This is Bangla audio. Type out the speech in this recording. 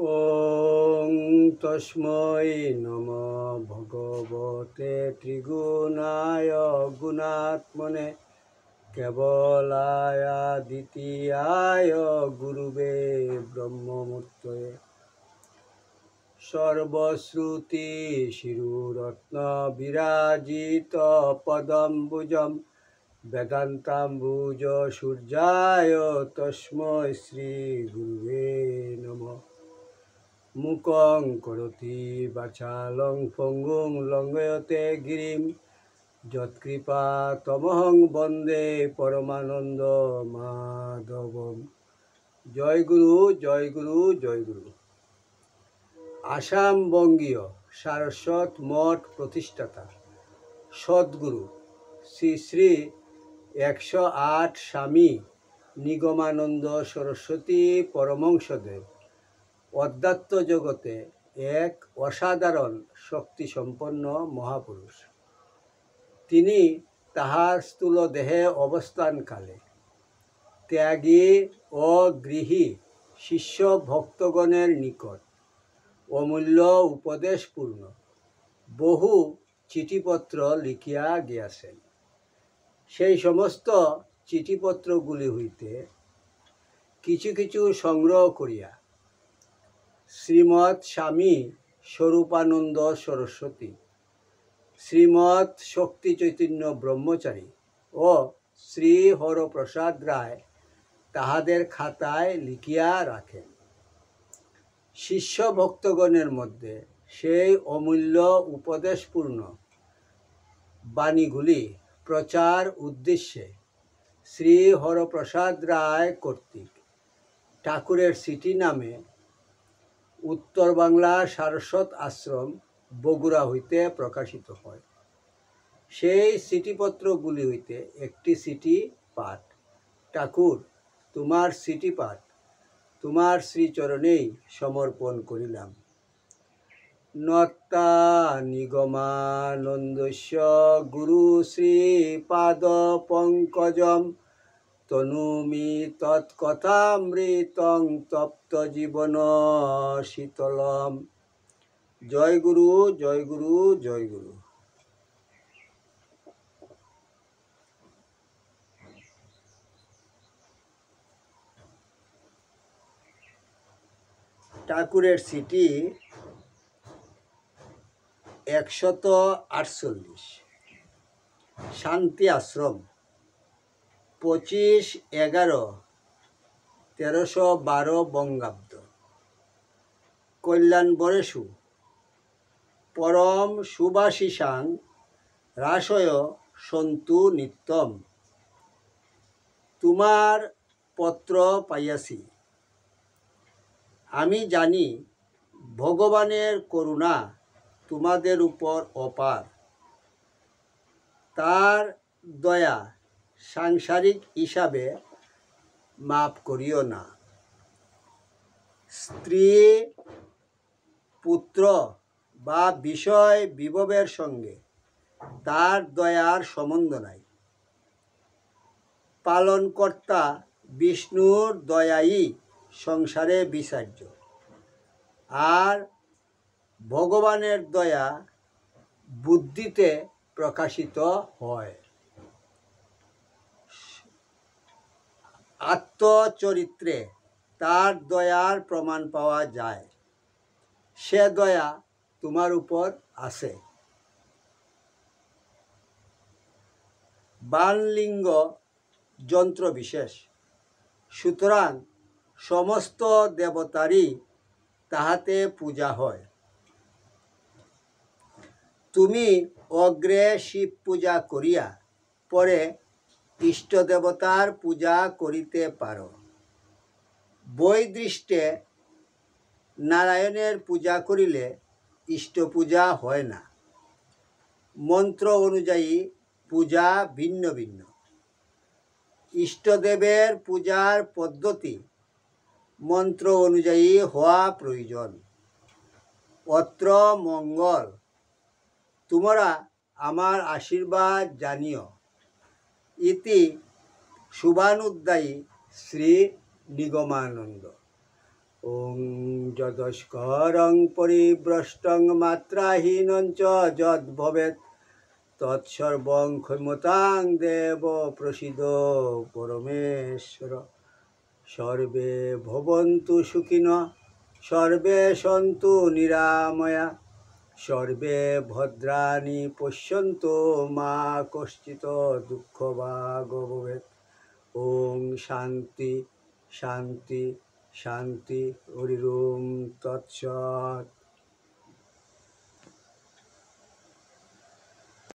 ওং তস্मै নমঃ ভগবতে ত্রিগুণায় গুণাত্মনে কেবলায় দ্বিতীয়ায় গুরুবে ব্রহ্মমূর্তয়ে সর্বশ্রুতি শিরুরত্ন বিরাজিত পদম্বুজম বেদান্তাম্বুজ সূর্যায় তস্मै শ্রী গুরুবে নমঃ। মুকং করোতি বাচালং পঙ্গুং লঙ্ঘয়তে গিরিম যৎকৃপা তমহং বন্দে পরমানন্দ মাধবম। জয় গুরু, জয় গুরু, জয় গুরু। আসাম বঙ্গীয় সারস্বত মঠ প্রতিষ্ঠাতা সদ্গুরু শ্রী শ্রী 108 স্বামী নিগমানন্দ সরস্বতী পরমহংসদেব অধ্যাত্ম জগতে এক অসাধারণ শক্তিসম্পন্ন মহাপুরুষ। তিনি তাহার স্থূল দেহে অবস্থানকালে ত্যাগী ও গৃহী শিষ্য ভক্তগণের নিকট অমূল্য উপদেশপূর্ণ বহু চিঠিপত্র লিখিয়া গিয়াছেন। সেই সমস্ত চিঠিপত্রগুলি হইতে কিছু কিছু সংগ্রহ করিয়া শ্রীমৎ স্বামী স্বরূপানন্দ সরস্বতী, শ্রীমৎ শক্তি চৈতন্য ব্রহ্মচারী ও শ্রী হরপ্রসাদ রায় তাহাদের খাতায় লিখিয়া রাখেন। শিষ্য ভক্তগণের মধ্যে সেই অমূল্য উপদেশপূর্ণ বাণীগুলি প্রচার উদ্দেশ্যে শ্রী হরপ্রসাদ রায় কর্তৃক ঠাকুরের সিটি নামে উত্তর বাংলা সারস্বত আশ্রম বগুড়া হইতে প্রকাশিত হয়। সেই চিঠিপত্রগুলি হইতে একটি চিঠি পাঠ। ঠাকুর, তোমার চিঠি পাঠ তোমার শ্রীচরণেই সমর্পণ করিলাম। নত্তা নিগমানন্দস্য গুরু শ্রীপাদ পঙ্কজম তনুমি তৎকথামৃতং তপ্ত জীবন শীতলম। জয় গুরু, জয় গুরু, জয় গুরু। ঠাকুরের চিঠি 148। শান্তি আশ্রম 25/11/1312 বঙ্গাব্দ। কল্যাণ বরেষু পরম সুভাষিসাং রাসয় সন্তু নিত্যম। তোমার পত্র পাইয়াছি। আমি জানি ভগবানের করুণা তোমাদের উপর অপার। তার দয়া সাংসারিক হিসাবে মাপ করিও না। স্ত্রী পুত্র বা বিষয় বিভবের সঙ্গে তার দয়ার সম্বন্ধ নাই। পালনকর্তা বিষ্ণুর দয়াই সংসারে বিচার্য, আর ভগবানের দয়া বুদ্ধিতে প্রকাশিত হয়। আত্মচরিত্রে তার দয়ার প্রমাণ পাওয়া যায়। সে দয়া তোমার উপর আছে। বাণলিঙ্গ যন্ত্র বিশেষ, সুতরাং সমস্ত দেবতারই তাহাতে পূজা হয়। তুমি অগ্রে শিব পূজা করিয়া পরে ইষ্ট দেবতার পূজা করিতে পারো। বৈদৃষ্টে নারায়ণের পূজা করিলে ইষ্ট পূজা হয় না। মন্ত্র অনুযায়ী পূজা ভিন্ন ভিন্ন। ইষ্টদেবের পূজার পদ্ধতি মন্ত্র অনুযায়ী হওয়া প্রয়োজন। অত্র মঙ্গল। তোমরা আমার আশীর্বাদ জানিও। ইতি শুভানুদ্দায়ী শ্রী নিগমানন্দ। ওং যদস্করং পরিভ্রষ্টং মাত্রাহীনং চ যদ্ভবেৎ তৎসর্বং ক্ষমতাং দেব প্রসীদ পরমেশ্বর। সর্বে ভবন্তু সুখিনঃ, সর্বে সন্তু নিরাময়া, সর্বে ভদ্রাণি পশ্যন্তু মা কশ্চিৎ দুঃখভাগ ভবেৎ। ওম শান্তি শান্তি শান্তি। হরি ওম তৎসৎ।